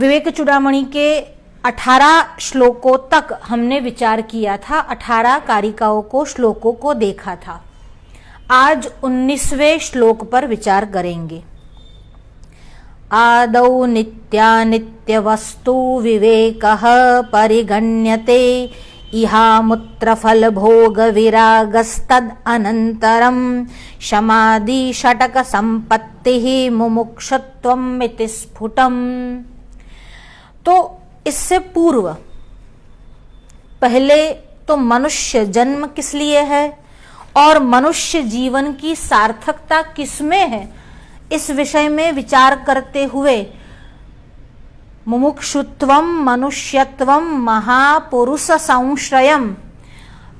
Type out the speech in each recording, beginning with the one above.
विवेक चूड़ामणि के 18 श्लोकों तक हमने विचार किया था, 18 कारिकाओं को, श्लोकों को देखा था। आज 19वें श्लोक पर विचार करेंगे। आदौ नित्यानित्य वस्तु विवेकः परिगण्यते इहामुत्र फल भोग विरागस्तद अनंतरम शमादि षटक संपत्तिः मुमुक्षुत्वम् इति स्फुटम। तो इससे पूर्व पहले तो मनुष्य जन्म किस लिए है और मनुष्य जीवन की सार्थकता किसमें है, इस विषय में विचार करते हुए मुमुक्षुत्वम मनुष्यत्वम महापुरुष संश्रयम,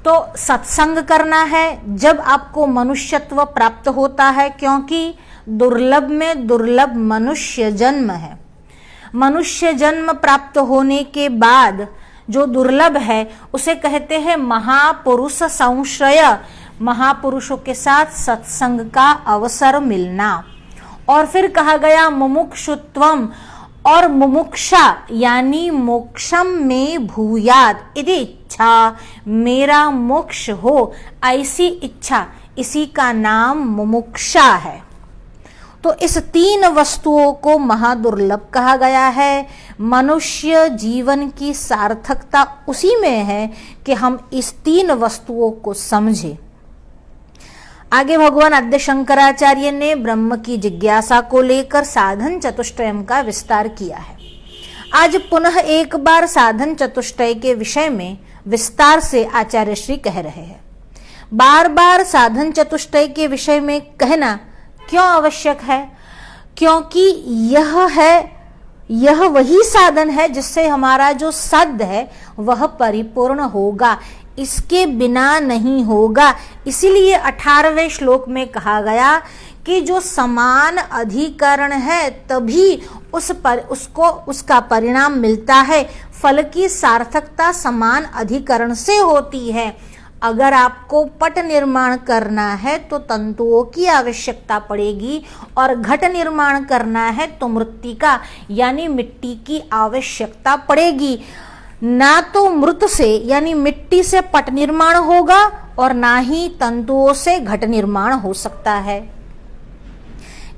तो सत्संग करना है जब आपको मनुष्यत्व प्राप्त होता है, क्योंकि दुर्लभ में दुर्लभ मनुष्य जन्म है। मनुष्य जन्म प्राप्त होने के बाद जो दुर्लभ है उसे कहते हैं महापुरुष संश्रय, महापुरुषों के साथ सत्संग का अवसर मिलना। और फिर कहा गया मुमुक्षुत्वम, और मुमुक्षा यानी मोक्षम में भूयात इति इच्छा, मेरा मोक्ष हो ऐसी इच्छा, इसी का नाम मुमुक्षा है। तो इस 3 वस्तुओं को महादुर्लभ कहा गया है। मनुष्य जीवन की सार्थकता उसी में है कि हम इस 3 वस्तुओं को समझें। आगे भगवान आद्य शंकराचार्य ने ब्रह्म की जिज्ञासा को लेकर साधन चतुष्टयम का विस्तार किया है। आज पुनः एक बार साधन चतुष्टय के विषय में विस्तार से आचार्य श्री कह रहे हैं। बार बार साधन चतुष्टय के विषय में कहना क्यों आवश्यक है? क्योंकि यह वही साधन है जिससे हमारा जो साध्य है वह परिपूर्ण होगा, इसके बिना नहीं होगा। इसीलिए 18वें श्लोक में कहा गया कि जो समान अधिकरण है तभी उसका परिणाम मिलता है। फल की सार्थकता समान अधिकरण से होती है। अगर आपको पट निर्माण करना है तो तंतुओं की आवश्यकता पड़ेगी, और घट निर्माण करना है तो मृत्तिका यानी मिट्टी की आवश्यकता पड़ेगी। ना तो मृत से यानी मिट्टी से पट निर्माण होगा और ना ही तंतुओं से घट निर्माण हो सकता है।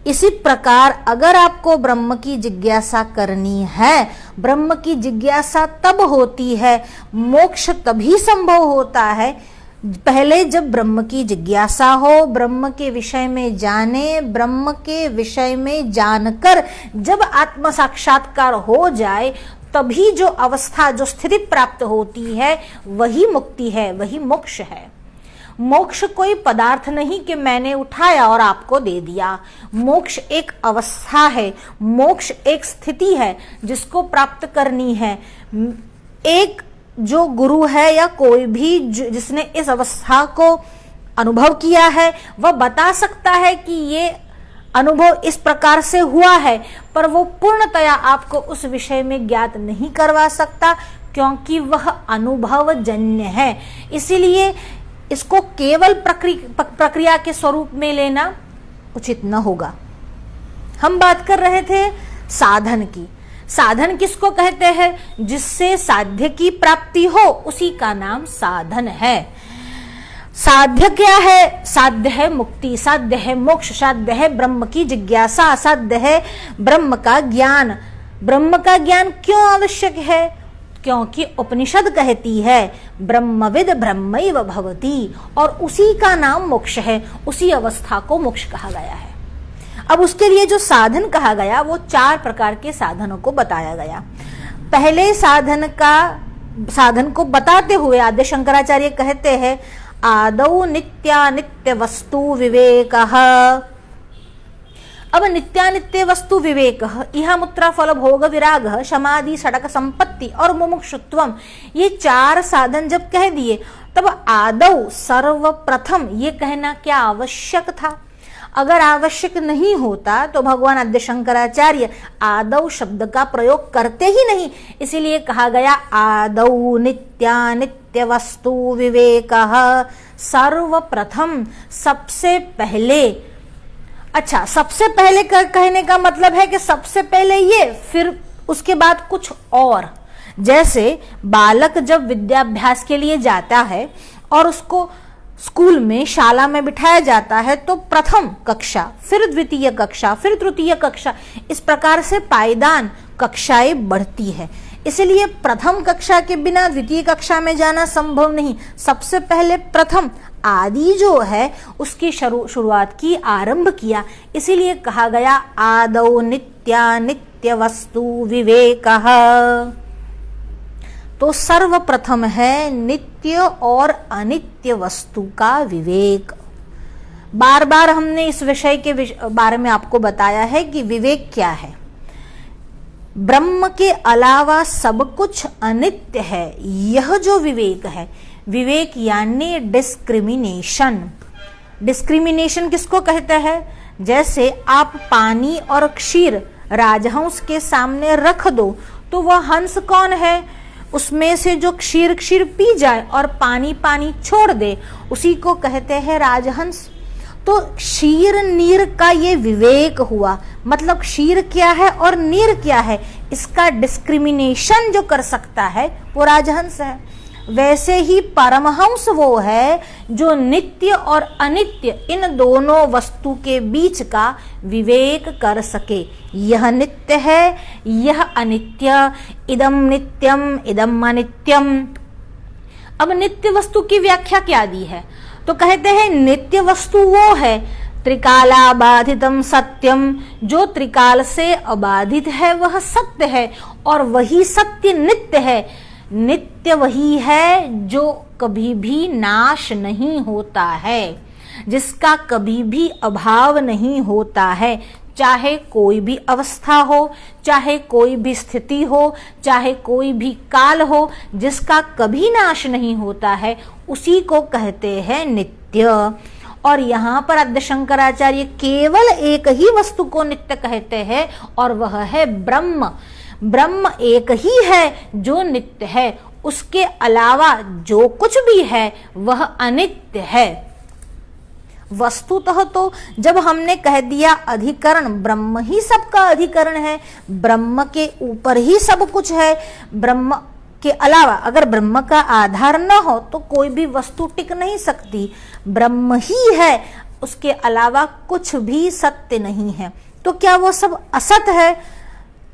इसी प्रकार अगर आपको ब्रह्म की जिज्ञासा करनी है, ब्रह्म की जिज्ञासा तब होती है, मोक्ष तभी संभव होता है पहले जब ब्रह्म की जिज्ञासा हो, ब्रह्म के विषय में जाने, ब्रह्म के विषय में जानकर जब आत्म साक्षात्कार हो जाए, तभी जो अवस्था, जो स्थिति प्राप्त होती है वही मुक्ति है, वही मोक्ष है। मोक्ष कोई पदार्थ नहीं कि मैंने उठाया और आपको दे दिया। मोक्ष एक अवस्था है, मोक्ष एक स्थिति है जिसको प्राप्त करनी है। एक जो गुरु है या कोई भी जिसने इस अवस्था को अनुभव किया है वह बता सकता है कि ये अनुभव इस प्रकार से हुआ है, पर वो पूर्णतया आपको उस विषय में ज्ञात नहीं करवा सकता, क्योंकि वह अनुभवजन्य है। इसीलिए इसको केवल प्रक्रिया के स्वरूप में लेना उचित न होगा। हम बात कर रहे थे साधन की। साधन किसको कहते हैं? जिससे साध्य की प्राप्ति हो उसी का नाम साधन है। साध्य क्या है? साध्य है मुक्ति, साध्य है मोक्ष, साध्य है ब्रह्म की जिज्ञासा, साध्य है ब्रह्म का ज्ञान। ब्रह्म का ज्ञान क्यों आवश्यक है? क्योंकि उपनिषद कहती है ब्रह्मविद ब्रह्मैव भवति, और उसी का नाम मोक्ष है, उसी अवस्था को मोक्ष कहा गया है। अब उसके लिए जो साधन कहा गया वो 4 प्रकार के साधनों को बताया गया। पहले साधन को बताते हुए आद्य शंकराचार्य कहते हैं आदौ नित्यानित्य वस्तु विवेकः। अब नित्यानित्य वस्तु विवेकः, इहामुत्र फल भोग विरागः, समाधि षटक संपत्ति और मुमुक्षुत्वम, ये 4 साधन जब कह दिए तब आदौ सर्वप्रथम ये कहना क्या आवश्यक था? अगर आवश्यक नहीं होता तो भगवान आद्य शंकराचार्य आदौ शब्द का प्रयोग करते ही नहीं। इसीलिए कहा गया आदौ नित्यानित्य वस्तु विवेकः, सर्वप्रथम, सबसे पहले। अच्छा, सबसे पहले कहने का मतलब है कि सबसे पहले ये, फिर उसके बाद कुछ और, जैसे बालक जब विद्याभ्यास के लिए जाता है और उसको स्कूल में शाला में बिठाया जाता है तो प्रथम कक्षा, फिर द्वितीय कक्षा, फिर तृतीय कक्षा, इस प्रकार से पायदान कक्षाएं बढ़ती है। इसलिए प्रथम कक्षा के बिना द्वितीय कक्षा में जाना संभव नहीं। सबसे पहले प्रथम आदि जो है उसकी शुरुआत की, आरंभ किया। इसीलिए कहा गया आदौ नित्य वस्तु विवेकः। तो सर्वप्रथम है नित्य और अनित्य वस्तु का विवेक। बार बार हमने इस विषय के बारे में आपको बताया है कि विवेक क्या है। ब्रह्म के अलावा सब कुछ अनित्य है, यह जो विवेक है, विवेक यानी डिस्क्रिमिनेशन। डिस्क्रिमिनेशन किसको कहते हैं? जैसे आप पानी और क्षीर राजहंस के सामने रख दो तो वह हंस कौन है? उसमें से जो क्षीर पी जाए और पानी छोड़ दे उसी को कहते हैं राजहंस। तो क्षीर नीर का ये विवेक हुआ, मतलब क्षीर क्या है और नीर क्या है, इसका डिस्क्रिमिनेशन जो कर सकता है वो राजहंस है। वैसे ही परमहंस वो है जो नित्य और अनित्य इन दोनों वस्तु के बीच का विवेक कर सके। यह नित्य है, यह अनित्य, इदम नित्यम इदम अनित्यम। अब नित्य वस्तु की व्याख्या क्या दी है? तो कहते हैं नित्य वस्तु वो है त्रिकालाबाधितम सत्यम, जो त्रिकाल से अबाधित है वह सत्य है और वही सत्य नित्य है। नित्य वही है जो कभी भी नाश नहीं होता है, जिसका कभी भी अभाव नहीं होता है, चाहे कोई भी अवस्था हो, चाहे कोई भी स्थिति हो, चाहे कोई भी काल हो, जिसका कभी नाश नहीं होता है उसी को कहते हैं नित्य। और यहाँ पर आद्य शंकराचार्य केवल एक ही वस्तु को नित्य कहते हैं और वह है ब्रह्म। ब्रह्म एक ही है जो नित्य है, उसके अलावा जो कुछ भी है वह अनित्य है। वस्तुतः तो जब हमने कह दिया अधिकरण, ब्रह्म ही सबका अधिकरण है, ब्रह्म के ऊपर ही सब कुछ है, ब्रह्म के अलावा अगर ब्रह्म का आधार न हो तो कोई भी वस्तु टिक नहीं सकती। ब्रह्म ही है, उसके अलावा कुछ भी सत्य नहीं है। तो क्या वो सब असत है?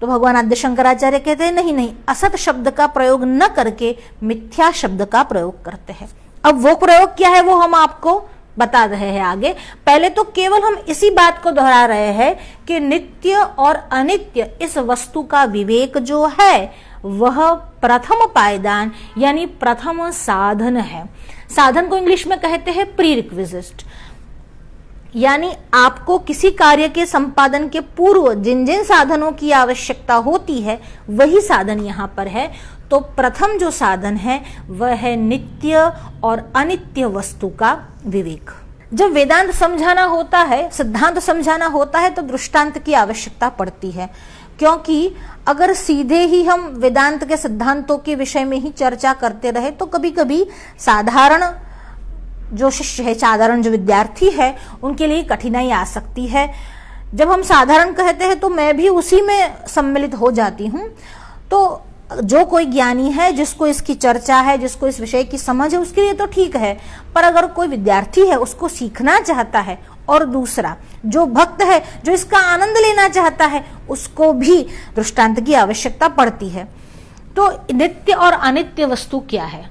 तो भगवान आद्य शंकराचार्य कहते हैं नहीं, असत शब्द का प्रयोग न करके मिथ्या शब्द का प्रयोग करते हैं। अब वो प्रयोग क्या है वो हम आपको बता रहे हैं आगे। पहले तो केवल हम इसी बात को दोहरा रहे हैं कि नित्य और अनित्य इस वस्तु का विवेक जो है वह प्रथम पायदान यानी प्रथम साधन है। साधन को इंग्लिश में कहते हैं प्रीरिक्विजिट, यानी आपको किसी कार्य के संपादन के पूर्व जिन जिन साधनों की आवश्यकता होती है वही साधन यहाँ पर है। तो प्रथम जो साधन है वह है नित्य और अनित्य वस्तु का विवेक। जब वेदांत समझाना होता है, सिद्धांत समझाना होता है तो दृष्टांत की आवश्यकता पड़ती है, क्योंकि अगर सीधे ही हम वेदांत के सिद्धांतों के विषय में ही चर्चा करते रहे तो कभी कभी साधारण जो शिष्य है, साधारण जो विद्यार्थी है, उनके लिए कठिनाई आ सकती है। जब हम साधारण कहते हैं तो मैं भी उसी में सम्मिलित हो जाती हूँ। तो जो कोई ज्ञानी है, जिसको इसकी चर्चा है, जिसको इस विषय की समझ है, उसके लिए तो ठीक है, पर अगर कोई विद्यार्थी है उसको सीखना चाहता है, और दूसरा जो भक्त है जो इसका आनंद लेना चाहता है, उसको भी दृष्टांत की आवश्यकता पड़ती है। तो नित्य और अनित्य वस्तु क्या है?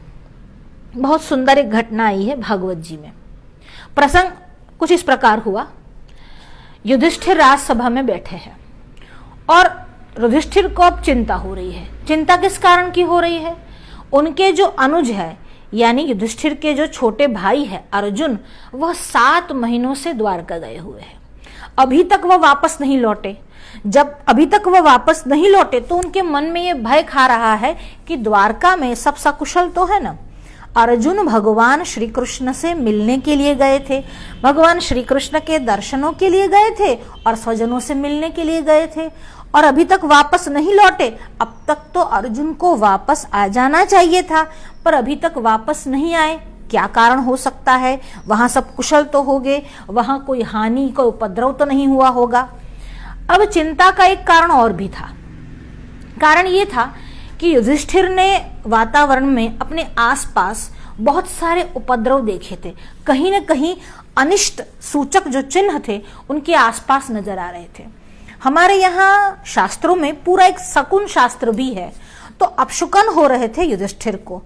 बहुत सुंदर एक घटना आई है भागवत जी में। प्रसंग कुछ इस प्रकार हुआ। युधिष्ठिर राजसभा में बैठे हैं और युधिष्ठिर को अब चिंता हो रही है। चिंता किस कारण की हो रही है? उनके जो अनुज है यानी युधिष्ठिर के जो छोटे भाई है अर्जुन, वह 7 महीनों से द्वारका गए हुए हैं, अभी तक वह वापस नहीं लौटे। जब अभी तक वह वापस नहीं लौटे तो उनके मन में यह भय खा रहा है कि द्वारका में सब सकुशल तो है ना। अर्जुन भगवान श्री कृष्ण से मिलने के लिए गए थे, भगवान श्री कृष्ण के दर्शनों के लिए गए थे और स्वजनों से मिलने के लिए गए थे, और अभी तक वापस नहीं लौटे। अब तक तो अर्जुन को वापस आ जाना चाहिए था, पर अभी तक वापस नहीं आए। क्या कारण हो सकता है? वहां सब कुशल तो होंगे, वहां कोई हानि, कोई उपद्रव तो नहीं हुआ होगा। अब चिंता का एक कारण और भी था। कारण ये था कि युधिष्ठिर ने वातावरण में अपने आसपास बहुत सारे उपद्रव देखे थे। कहीं न कहीं अनिष्ट सूचक जो चिन्ह थे उनके आसपास नजर आ रहे थे। हमारे यहाँ शास्त्रों में पूरा एक शकुन शास्त्र भी है। तो अपशकुन हो रहे थे युधिष्ठिर को।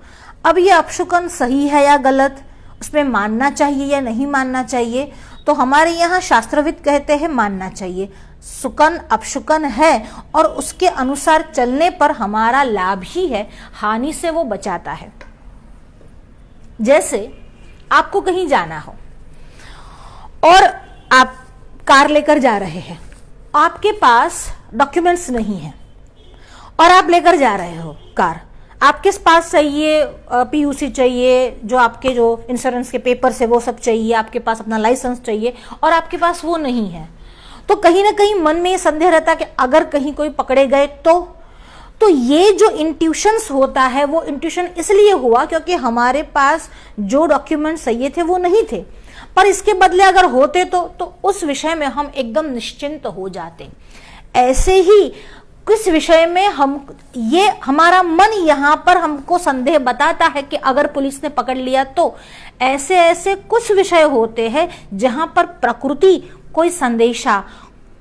अब ये अपशकुन सही है या गलत, उसमें मानना चाहिए या नहीं मानना चाहिए, तो हमारे यहाँ शास्त्रविद कहते हैं मानना चाहिए। सुकन अपशकुन है और उसके अनुसार चलने पर हमारा लाभ ही है, हानि से वो बचाता है। जैसे आपको कहीं जाना हो और आप कार लेकर जा रहे हैं, आपके पास डॉक्यूमेंट्स नहीं है और आप लेकर जा रहे हो कार, आपके पास चाहिए पीयूसी चाहिए, जो आपके जो इंश्योरेंस के पेपर्स है वो सब चाहिए, आपके पास अपना लाइसेंस चाहिए और आपके पास वो नहीं है, तो कहीं ना कहीं मन में ये संदेह रहता कि अगर कहीं कोई पकड़े गए तो ये जो इंट्यूशंस होता है वो इंट्यूशन इसलिए हुआ क्योंकि हमारे पास जो डॉक्यूमेंट चाहिए थे वो नहीं थे, पर इसके बदले अगर होते तो उस विषय में हम एकदम निश्चिंत हो जाते। ऐसे ही किस विषय में ये हमारा मन यहाँ पर हमको संदेह बताता है कि अगर पुलिस ने पकड़ लिया तो ऐसे ऐसे कुछ विषय होते हैं जहां पर प्रकृति कोई संदेशा,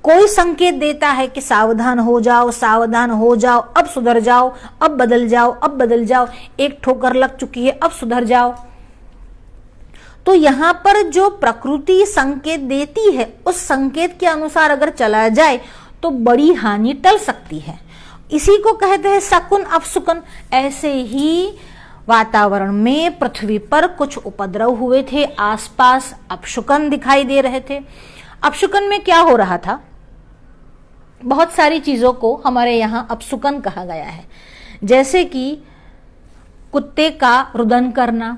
कोई संकेत देता है कि सावधान हो जाओ, सावधान हो जाओ, अब सुधर जाओ, अब बदल जाओ, अब बदल जाओ, एक ठोकर लग चुकी है, अब सुधर जाओ। तो यहाँ पर जो प्रकृति संकेत देती है उस संकेत के अनुसार अगर चला जाए तो बड़ी हानि टल सकती है। इसी को कहते हैं शकुन अपशकुन। ऐसे ही वातावरण में पृथ्वी पर कुछ उपद्रव हुए थे, आसपास अपशकुन दिखाई दे रहे थे। अपशकुन में क्या हो रहा था, बहुत सारी चीजों को हमारे यहाँ अपशकुन कहा गया है, जैसे कि कुत्ते का रुदन करना,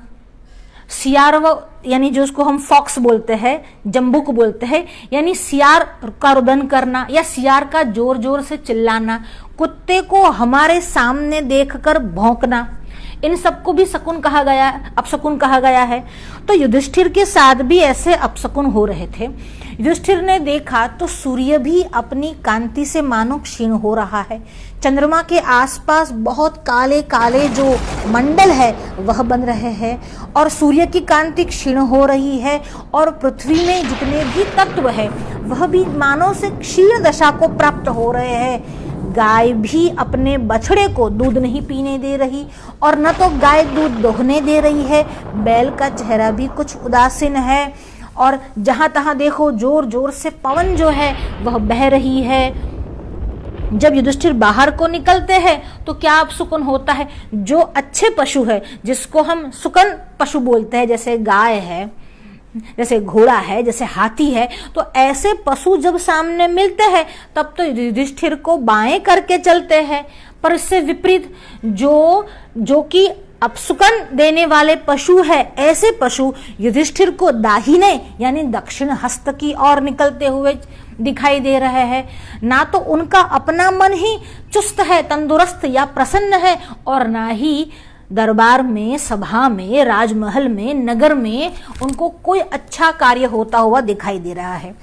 सियार यानी जो उसको हम फॉक्स बोलते हैं, जंबूक बोलते हैं, यानी सियार का रुदन करना या सियार का जोर जोर से चिल्लाना, कुत्ते को हमारे सामने देखकर भौंकना, इन सबको भी शकुन कहा गया, अपशकुन कहा गया है। तो युधिष्ठिर के साथ भी ऐसे अपशकुन हो रहे थे। युधिष्ठिर ने देखा तो सूर्य भी अपनी कांति से मानो क्षीण हो रहा है, चंद्रमा के आसपास बहुत काले काले जो मंडल है वह बन रहे हैं और सूर्य की कांति क्षीण हो रही है और पृथ्वी में जितने भी तत्व है वह भी मानो से क्षीण दशा को प्राप्त हो रहे हैं। गाय भी अपने बछड़े को दूध नहीं पीने दे रही और न तो गाय दूध दोहने दे रही है, बैल का चेहरा भी कुछ उदासीन है और जहां तहां देखो जोर जोर से पवन जो है वह बह रही है। जब युधिष्ठिर बाहर को निकलते हैं तो क्या अपशकुन होता है, जो अच्छे पशु है जिसको हम सुकन पशु बोलते हैं, जैसे गाय है, जैसे घोड़ा है, जैसे हाथी है, तो ऐसे पशु जब सामने मिलते हैं तब तो युधिष्ठिर को बाएं करके चलते हैं। पर इससे विपरीत जो कि अपशकुन देने वाले पशु है, ऐसे पशु युधिष्ठिर को दाहिने यानी दक्षिण हस्त की ओर निकलते हुए दिखाई दे रहे हैं। ना तो उनका अपना मन ही चुस्त है, तंदुरुस्त या प्रसन्न है, और ना ही दरबार में, सभा में, राजमहल में, नगर में उनको कोई अच्छा कार्य होता हुआ दिखाई दे रहा है।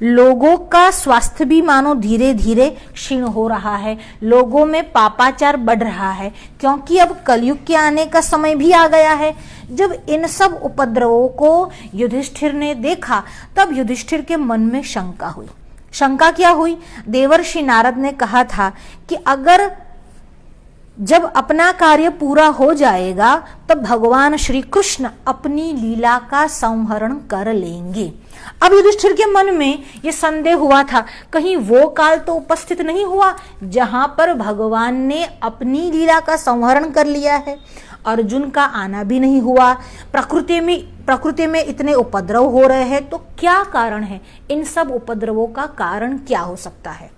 लोगों का स्वास्थ्य भी मानो धीरे धीरे क्षीण हो रहा है, लोगों में पापाचार बढ़ रहा है, क्योंकि अब कलयुग के आने का समय भी आ गया है। जब इन सब उपद्रवों को युधिष्ठिर ने देखा तब युधिष्ठिर के मन में शंका हुई। शंका क्या हुई? देवर्षि नारद ने कहा था कि अगर जब अपना कार्य पूरा हो जाएगा तब भगवान श्री कृष्ण अपनी लीला का संहरण कर लेंगे। अब युधिष्ठिर के मन में यह संदेह हुआ था, कहीं वो काल तो उपस्थित नहीं हुआ जहां पर भगवान ने अपनी लीला का संहरण कर लिया है। अर्जुन का आना भी नहीं हुआ, प्रकृति में इतने उपद्रव हो रहे हैं, तो क्या कारण है? इन सब उपद्रवों का कारण क्या हो सकता है?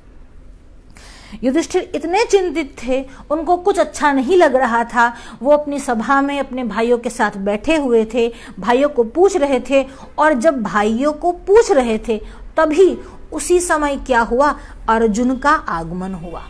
युधिष्ठिर इतने चिंतित थे, उनको कुछ अच्छा नहीं लग रहा था। वो अपनी सभा में अपने भाइयों के साथ बैठे हुए थे, भाइयों को पूछ रहे थे, और जब भाइयों को पूछ रहे थे तभी उसी समय क्या हुआ? अर्जुन का आगमन हुआ।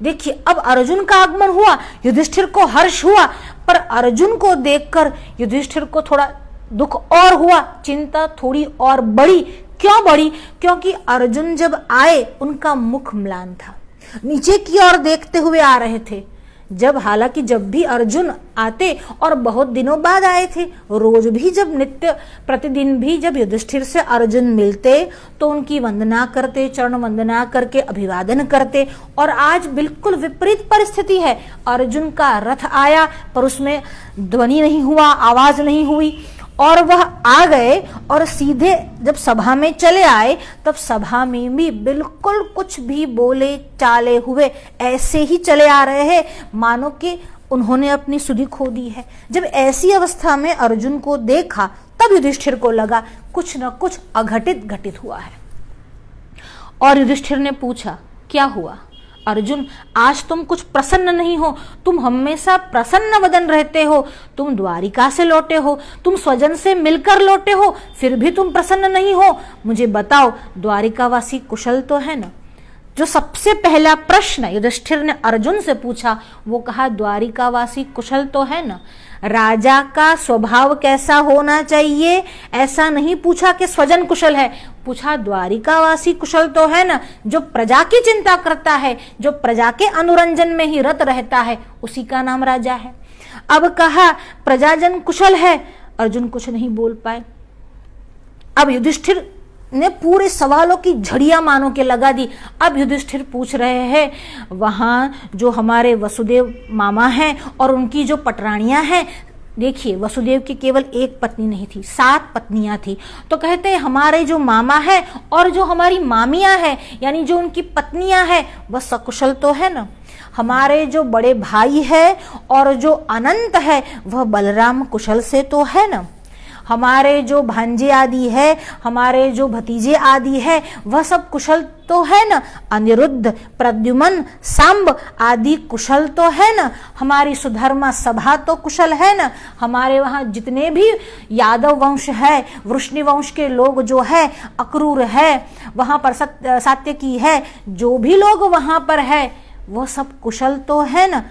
देखिए, अब अर्जुन का आगमन हुआ, युधिष्ठिर को हर्ष हुआ, पर अर्जुन को देखकर युधिष्ठिर को थोड़ा दुख और हुआ, चिंता थोड़ी और बढ़ी। क्यों बढ़ी? क्योंकि अर्जुन जब आए उनका मुख म्लान था। नीचे की ओर देखते हुए आ रहे थे। हालांकि जब भी अर्जुन आते और बहुत दिनों बाद आए थे, रोज भी जब नित्य प्रतिदिन भी जब युधिष्ठिर से अर्जुन मिलते तो उनकी वंदना करते, चरण वंदना करके अभिवादन करते। और आज बिल्कुल विपरीत परिस्थिति है। अर्जुन का रथ आया पर उसमें ध्वनि नहीं हुआ, आवाज नहीं हुई, और वह आ गए और सीधे जब सभा में चले आए तब सभा में भी बिल्कुल कुछ भी बोले चाले हुए ऐसे ही चले आ रहे हैं, मानो कि उन्होंने अपनी सुधि खो दी है। जब ऐसी अवस्था में अर्जुन को देखा तब युधिष्ठिर को लगा कुछ न कुछ अघटित घटित हुआ है। और युधिष्ठिर ने पूछा, क्या हुआ अर्जुन, आज तुम कुछ प्रसन्न नहीं हो? तुम हमेशा प्रसन्न वदन रहते हो। तुम द्वारिका से लौटे हो, तुम स्वजन से मिलकर लौटे हो, फिर भी तुम प्रसन्न नहीं हो। मुझे बताओ, द्वारिकावासी कुशल तो है ना? जो सबसे पहला प्रश्न युधिष्ठिर ने अर्जुन से पूछा वो कहा, द्वारिकावासी कुशल तो है ना? राजा का स्वभाव कैसा होना चाहिए ऐसा नहीं पूछा कि स्वजन कुशल है, पूछा द्वारिकावासी कुशल तो है ना? जो प्रजा की चिंता करता है, जो प्रजा के अनुरंजन में ही रत रहता है, उसी का नाम राजा है। अब कहा प्रजाजन कुशल है, अर्जुन कुछ नहीं बोल पाए। अब युधिष्ठिर ने पूरे सवालों की झड़ियां मानो के लगा दी। अब युधिष्ठिर पूछ रहे हैं, वहां जो हमारे वसुदेव मामा हैं और उनकी जो पटरानियां हैं, देखिए वसुदेव की केवल एक पत्नी नहीं थी, 7 पत्नियां थी। तो कहते हैं हमारे जो मामा है और जो हमारी मामियां हैं, यानी जो उनकी पत्नियां हैं, वह सकुशल तो है ना? हमारे जो बड़े भाई है और जो अनंत है वह बलराम कुशल से तो है ना? हमारे जो भांजे आदि है, हमारे जो भतीजे आदि है, वह सब कुशल तो है ना? अनिरुद्ध, प्रद्युमन, सांब आदि कुशल तो है ना? हमारी सुधर्मा सभा तो कुशल है ना? हमारे वहाँ जितने भी यादव वंश है, वृष्णि वंश के लोग जो है, अक्रूर है, वहाँ पर सात्यकी है, जो भी लोग वहाँ पर है वह सब कुशल तो है ना?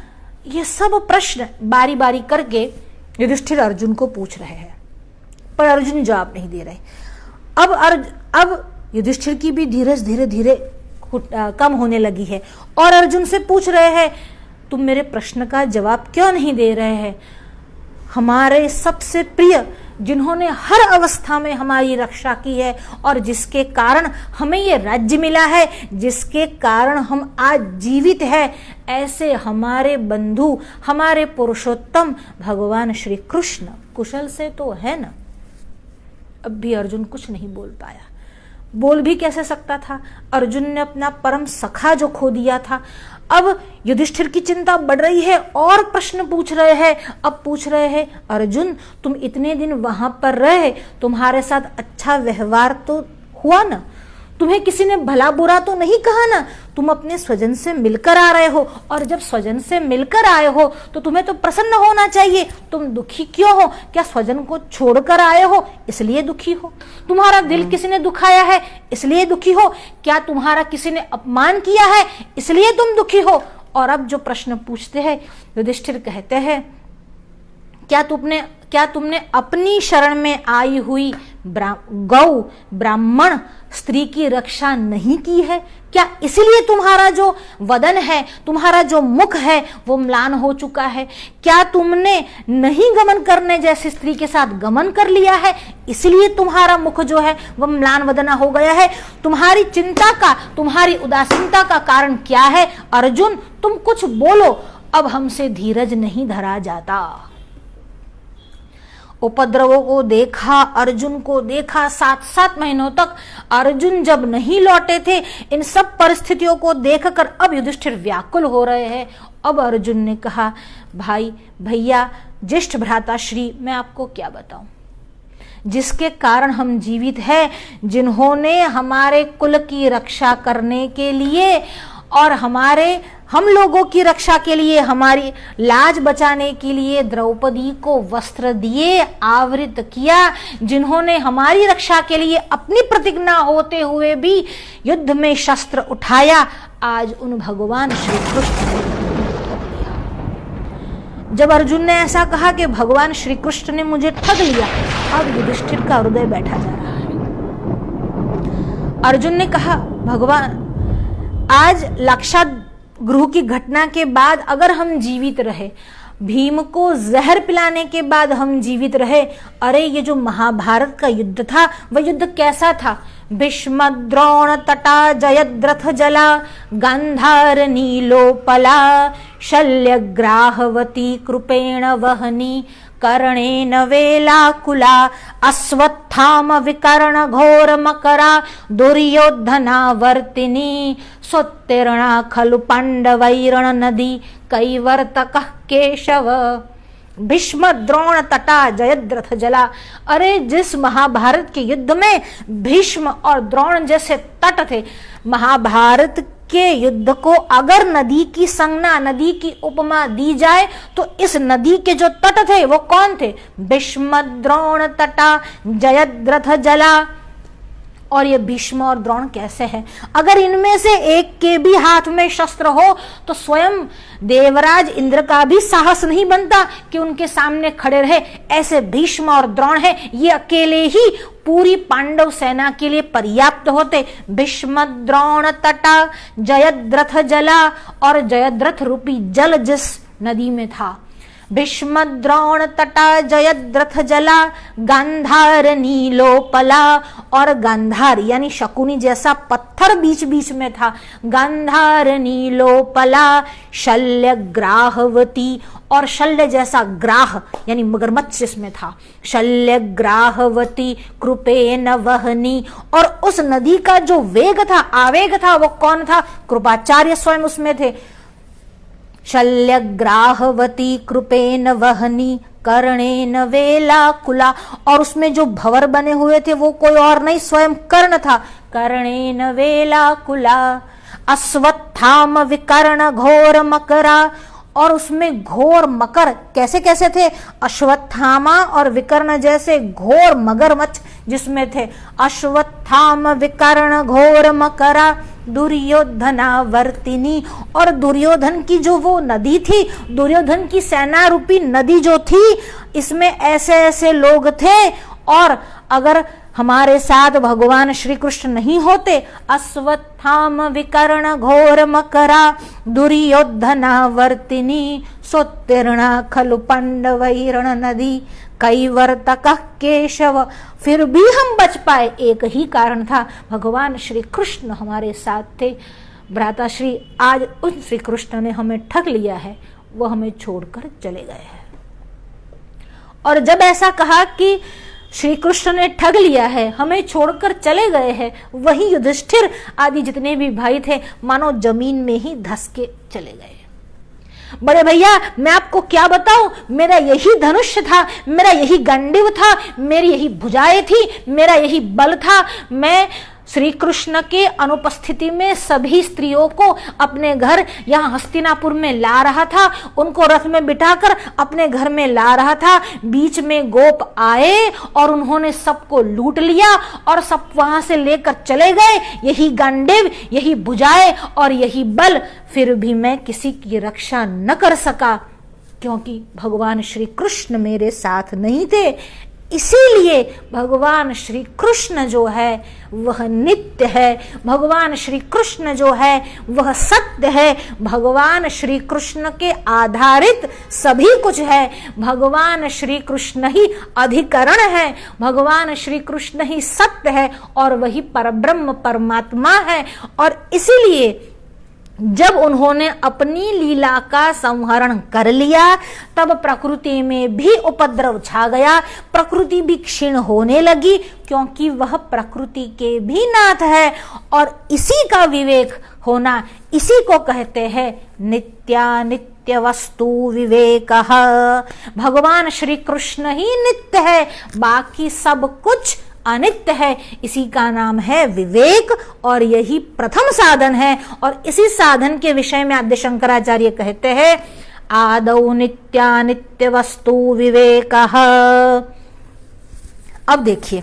ये सब प्रश्न बारी बारी करके युधिष्ठिर अर्जुन को पूछ रहे हैं, पर अर्जुन जवाब नहीं दे रहे। अब युधिष्ठिर की भी धीरज धीरे धीरे कम होने लगी है और अर्जुन से पूछ रहे हैं, तुम मेरे प्रश्न का जवाब क्यों नहीं दे रहे हैं? हमारे सबसे प्रिय, जिन्होंने हर अवस्था में हमारी रक्षा की है और जिसके कारण हमें ये राज्य मिला है, जिसके कारण हम आज जीवित हैं, ऐसे हमारे बंधु, हमारे पुरुषोत्तम भगवान श्री कृष्ण कुशल से तो है ना? अब भी अर्जुन कुछ नहीं बोल पाया। बोल भी कैसे सकता था? अर्जुन ने अपना परम सखा जो खो दिया था। अब युधिष्ठिर की चिंता बढ़ रही है और प्रश्न पूछ रहे हैं। अब पूछ रहे हैं, अर्जुन तुम इतने दिन वहां पर रहे, तुम्हारे साथ अच्छा व्यवहार तो हुआ ना? तुम्हें किसी ने भला बुरा तो नहीं कहा ना? तुम अपने स्वजन से मिलकर आ रहे हो और जब स्वजन से मिलकर आए हो तो तुम्हें तो प्रसन्न होना चाहिए। तुम दुखी क्यों हो? क्या स्वजन को छोड़कर आए हो इसलिए दुखी हो? तुम्हारा दिल किसी ने दुखाया है इसलिए दुखी हो? क्या तुम्हारा किसी ने अपमान किया है इसलिए तुम दुखी हो? और अब जो प्रश्न पूछते हैं युधिष्ठिर कहते हैं, क्या तुमने अपनी शरण में आई हुई गौ ब्राह्मण स्त्री की रक्षा नहीं की है? क्या इसलिए तुम्हारा जो वदन है, तुम्हारा जो मुख है वो म्लान हो चुका है? क्या तुमने नहीं गमन करने जैसी स्त्री के साथ गमन कर लिया है इसलिए तुम्हारा मुख जो है वह म्लान वदना हो गया है? तुम्हारी चिंता का, तुम्हारी उदासीनता का कारण क्या है? अर्जुन तुम कुछ बोलो, अब हमसे धीरज नहीं धरा जाता। उपद्रवों को देखा, अर्जुन को देखा, 7 महीनों तक अर्जुन जब नहीं लौटे थे, इन सब परिस्थितियों को देखकर अब युधिष्ठिर व्याकुल हो रहे हैं। अब अर्जुन ने कहा, भाई भैया ज्येष्ठ भ्राता श्री, मैं आपको क्या बताऊं, जिसके कारण हम जीवित हैं, जिन्होंने हमारे कुल की रक्षा करने के लिए और हम लोगों की रक्षा के लिए, हमारी लाज बचाने के लिए द्रौपदी को वस्त्र दिए, आवृत किया, जिन्होंने हमारी रक्षा के लिए अपनी प्रतिज्ञा होते हुए भी युद्ध में शस्त्र उठाया, आज उन भगवान श्री कृष्ण ने जब अर्जुन ने ऐसा कहा कि भगवान श्री कृष्ण ने मुझे ठग लिया, अब युधिष्ठिर का हृदय बैठा जा रहा है। अर्जुन ने कहा, भगवान आज गुरु की घटना के बाद अगर हम जीवित रहे, भीम को जहर पिलाने के बाद हम जीवित रहे, अरे ये जो महाभारत का युद्ध था वह युद्ध कैसा था? भीष्म द्रोण तटा जयद्रथ जला गांधार नीलोपला शल्यग्राहवती कृपेण वहनी कर्णेन वेलाकुला अश्वत्थाम विकर्ण घोर मकरा दुर्योधनावर्तिनी सोत्तीर्णा खलु पांडवैरण नदी कैवर्तकः केशव। भीष्म द्रोण तटा जयद्रथ जला, अरे जिस महाभारत के युद्ध में भीष्म और द्रोण जैसे तट थे, महाभारत के युद्ध को अगर नदी की संज्ञा, नदी की उपमा दी जाए तो इस नदी के जो तट थे वो कौन थे? भीष्म द्रोण तटा जयद्रथ जला। और ये भीष्म और द्रोण कैसे हैं? अगर इनमें से एक के भी हाथ में शस्त्र हो तो स्वयं देवराज इंद्र का भी साहस नहीं बनता कि उनके सामने खड़े रहे। ऐसे भीष्म और द्रोण हैं, ये अकेले ही पूरी पांडव सेना के लिए पर्याप्त होते। भीष्म द्रोण तटा जयद्रथ जला, और जयद्रथ रूपी जल जिस नदी में था, भीष्म द्रोण तटा जयद्रथ जला गांधार नीलोपला, और गांधार यानी शकुनी जैसा पत्थर बीच बीच में था, गांधार नीलोपला शल्यग्राहवती, और शल्य जैसा ग्राह यानी मगरमच्छ जिसमें था, शल्यग्राहवती कृपेन वहनी, और उस नदी का जो वेग था, आवेग था, वो कौन था? कृपाचार्य स्वयं उसमें थे। शल्यग्राहवती कृपेन वहनी कर्णेन वेलाकुला, और उसमें जो भंवर बने हुए थे वो कोई और नहीं, स्वयं कर्ण था। कर्णेन वेलाकुला अश्वत्थाम विकर्ण घोर मकरा, और उसमें घोर मकर कैसे कैसे थे? अश्वत्थामा और विकर्ण जैसे घोर मगरमच्छ जिसमें थे। अश्वत्थाम विकर्ण घोर मकरा दुर्योधनावर्तिनी, और दुर्योधन की जो वो नदी थी, दुर्योधन की सेना रूपी नदी जो थी, इसमें ऐसे ऐसे लोग थे, और अगर हमारे साथ भगवान श्री कृष्ण नहीं होते, अश्वत्थाम विकर्ण घोर मकरा दुर्योधनावर्तिनी सोत्तीर्णा खलु पांडवैरण नदी कैवर्तकः केशव, फिर भी हम बच पाए। एक ही कारण था, भगवान श्री कृष्ण हमारे साथ थे। भ्राता श्री आज उन श्री कृष्ण ने हमें ठग लिया है, वो हमें छोड़कर चले गए हैं। और जब ऐसा कहा कि श्री कृष्ण ने ठग लिया है, हमें छोड़कर चले गए हैं, वही युधिष्ठिर आदि जितने भी भाई थे मानो जमीन में ही धस के चले गए। बड़े भैया मैं आपको क्या बताऊं, मेरा यही धनुष था, मेरा यही गंडीव था, मेरी यही भुजाएं थी, मेरा यही बल था। मैं श्री कृष्ण के अनुपस्थिति में सभी स्त्रियों को अपने घर यहाँ हस्तिनापुर में ला रहा था, उनको रथ में बिठाकर अपने घर में ला रहा था। बीच में गोप आए और उन्होंने सबको लूट लिया और सब वहां से लेकर चले गए। यही गांडीव, यही भुजाएं और यही बल, फिर भी मैं किसी की रक्षा न कर सका, क्योंकि भगवान श्री कृष्ण मेरे साथ नहीं थे। इसीलिए भगवान श्री कृष्ण जो है वह नित्य है, भगवान श्री कृष्ण जो है वह सत्य है, भगवान श्री कृष्ण के आधारित सभी कुछ है, भगवान श्री कृष्ण ही अधिकरण है, भगवान श्री कृष्ण ही सत्य है और वही परब्रह्म परमात्मा है। और इसीलिए जब उन्होंने अपनी लीला का संहरण कर लिया तब प्रकृति में भी उपद्रव छा गया, प्रकृति भी क्षीण होने लगी, क्योंकि वह प्रकृति के भी नाथ है। और इसी का विवेक होना, इसी को कहते हैं नित्यानित्य वस्तु विवेकः। भगवान श्री कृष्ण ही नित्य है, बाकी सब कुछ अनित्य है। इसी का नाम है विवेक और यही प्रथम साधन है। और इसी साधन के विषय में आद्य शंकराचार्य कहते हैं आदौ नित्यानित्य वस्तु विवेकः। अब देखिए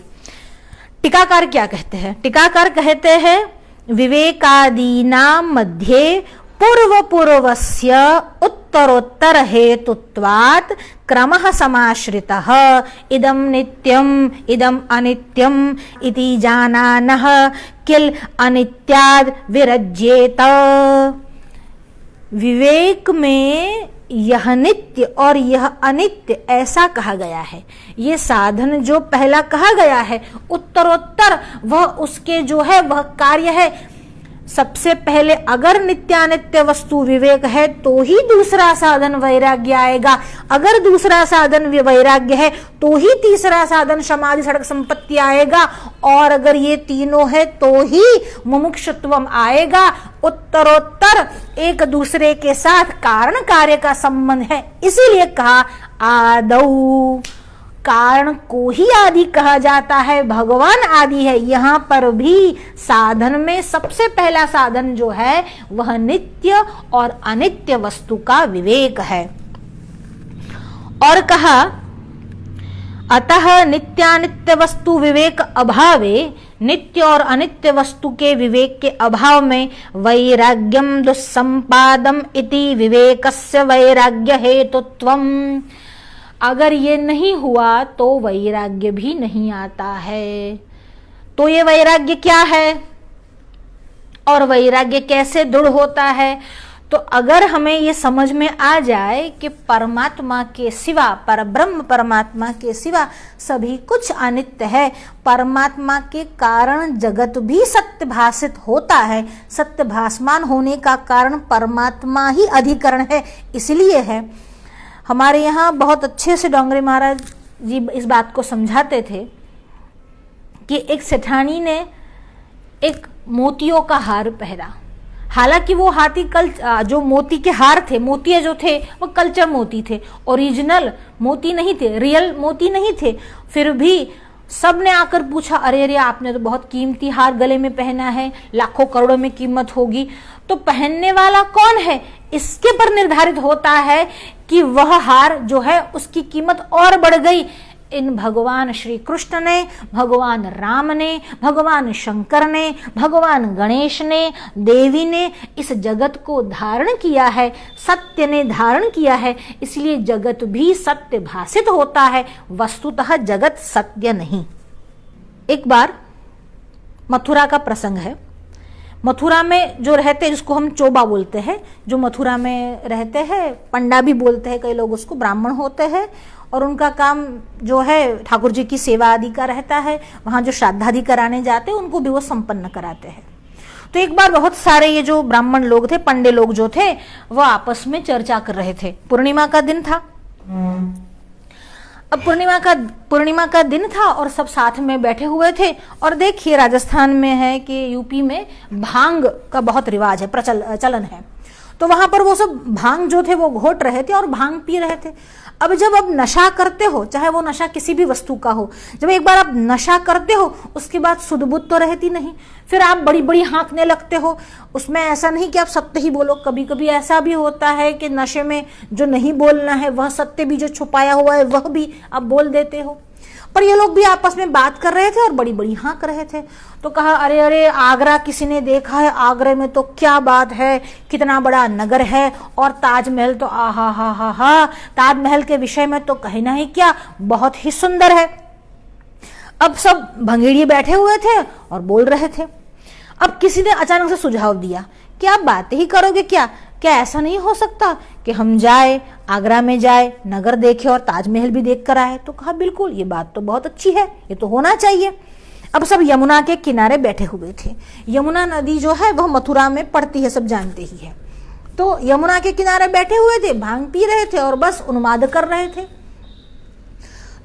टीकाकार क्या कहते हैं। टीकाकार कहते हैं विवेकादीनां मध्ये पूर्व पूर्वस्य उत्तरोत्तर हेतुत्वात् क्रमः समाश्रितः इदं नित्यम् इदं अनित्यम् इति जानानः किल अनित्याद् विरज्येत। विवेक में यह नित्य और यह अनित्य ऐसा कहा गया है। ये साधन जो पहला कहा गया है, उत्तरोत्तर वह उसके जो है वह कार्य है। सबसे पहले अगर नित्यानित्य वस्तु विवेक है तो ही दूसरा साधन वैराग्य आएगा। अगर दूसरा साधन वैराग्य है तो ही तीसरा साधन समाधि सड़क संपत्ति आएगा। और अगर ये तीनों है तो ही मुमुक्षुत्वम आएगा। उत्तरोत्तर एक दूसरे के साथ कारण कार्य का संबंध है। इसीलिए कहा आदौ, कारण को ही आदि कहा जाता है, भगवान आदि है। यहां पर भी साधन में सबसे पहला साधन जो है वह नित्य और अनित्य वस्तु का विवेक है। और कहा अतः नित्यानित्य वस्तु विवेक अभावे, नित्य और अनित्य वस्तु के विवेक के अभाव में वैराग्यम दुस्संपादम इति विवेकस्य वैराग्य हेतुत्वम। अगर ये नहीं हुआ तो वैराग्य भी नहीं आता है। तो ये वैराग्य क्या है और वैराग्य कैसे दृढ़ होता है? तो अगर हमें ये समझ में आ जाए कि परमात्मा के सिवा, परब्रह्म परमात्मा के सिवा सभी कुछ अनित्य है, परमात्मा के कारण जगत भी सत्य भाषित होता है, सत्य भासमान होने का कारण परमात्मा ही अधिकरण है। इसलिए है हमारे यहाँ बहुत अच्छे से डोंगरे महाराज जी इस बात को समझाते थे कि एक सेठानी ने एक मोतियों का हार पहना। हालांकि वो जो मोती के हार थे, मोतिये जो थे वो कल्चर मोती थे, ओरिजिनल मोती नहीं थे, रियल मोती नहीं थे। फिर भी सब ने आकर पूछा, अरे अरे आपने तो बहुत कीमती हार गले में पहना है, लाखों करोड़ों में कीमत होगी। तो पहनने वाला कौन है इसके पर निर्धारित होता है कि वह हार जो है उसकी कीमत और बढ़ गई। इन भगवान श्री कृष्ण ने, भगवान राम ने, भगवान शंकर ने, भगवान गणेश ने, देवी ने इस जगत को धारण किया है, सत्य ने धारण किया है, इसलिए जगत भी सत्य भाषित होता है। वस्तुतः जगत सत्य नहीं। एक बार मथुरा का प्रसंग है। मथुरा में जो रहते हैं, जिसको हम चोबा बोलते हैं, जो मथुरा में रहते हैं, पंडा भी बोलते हैं कई लोग उसको, ब्राह्मण होते हैं और उनका काम जो है ठाकुर जी की सेवा आदि का रहता है। वहाँ जो श्राद्धादि कराने जाते हैं उनको भी वो संपन्न कराते हैं। तो एक बार बहुत सारे ये जो ब्राह्मण लोग थे, पंडे लोग जो थे, वो आपस में चर्चा कर रहे थे। पूर्णिमा का दिन था। अब पूर्णिमा का दिन था और सब साथ में बैठे हुए थे। और देखिए राजस्थान में है कि यूपी में भांग का बहुत रिवाज है, चलन है। तो वहां पर वो सब भांग जो थे वो घोट रहे थे और भांग पी रहे थे। अब जब आप नशा करते हो, चाहे वो नशा किसी भी वस्तु का हो, जब एक बार आप नशा करते हो उसके बाद सुध बुद्ध तो रहती नहीं, फिर आप बड़ी बड़ी हाँकने लगते हो। उसमें ऐसा नहीं कि आप सत्य ही बोलो, कभी कभी ऐसा भी होता है कि नशे में जो नहीं बोलना है वह सत्य भी, जो छुपाया हुआ है वह भी आप बोल देते हो। पर ये लोग भी आपस में बात कर रहे थे और बड़ी बड़ी हाँक रहे थे। तो कहा, अरे अरे आगरा किसी ने देखा है? आगरे में तो क्या बात है, कितना बड़ा नगर है, और ताजमहल तो आहा हा हा हा, ताजमहल के विषय में तो कहना ही क्या, बहुत ही सुंदर है। अब सब भंगेड़िए बैठे हुए थे और बोल रहे थे। अब किसी ने अचानक से सुझाव दिया कि आप बातें ही करोगे क्या ऐसा नहीं हो सकता कि हम जाए, आगरा में जाए, नगर देखे और ताजमहल भी देख कर आए? तो कहा बिल्कुल, ये बात तो बहुत अच्छी है, ये तो होना चाहिए। अब सब यमुना के किनारे बैठे हुए थे। यमुना नदी जो है वह मथुरा में पड़ती है, सब जानते ही है। तो यमुना के किनारे बैठे हुए थे, भांग पी रहे थे और बस उन्माद कर रहे थे।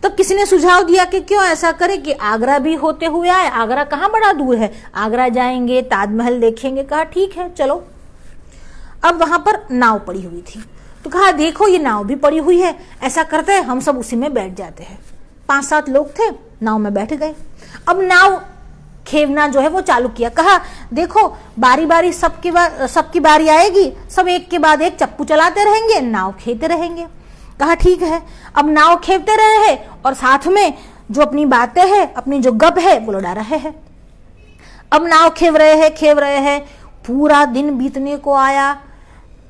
तब किसी ने सुझाव दिया कि क्यों ऐसा करें कि आगरा भी होते हुए आए, आगरा कहाँ बड़ा दूर है, आगरा जाएंगे, ताजमहल देखेंगे। कहा ठीक है चलो। अब वहां पर नाव पड़ी हुई थी, तो कहा देखो ये नाव भी पड़ी हुई है, ऐसा करते हैं हम सब उसी में बैठ जाते हैं। 5-7 लोग थे, नाव में बैठ गए। अब नाव खेवना जो है वो चालू किया। कहा देखो बारी बारी सबकी बारी आएगी, सब एक के बाद एक चप्पू चलाते रहेंगे, नाव खेते रहेंगे। कहा ठीक है। अब नाव खेवते रहे हैं और साथ में जो अपनी बातें हैं, अपनी जो गप है वो लड़ा रहे हैं। अब नाव खेव रहे हैं, पूरा दिन बीतने को आया।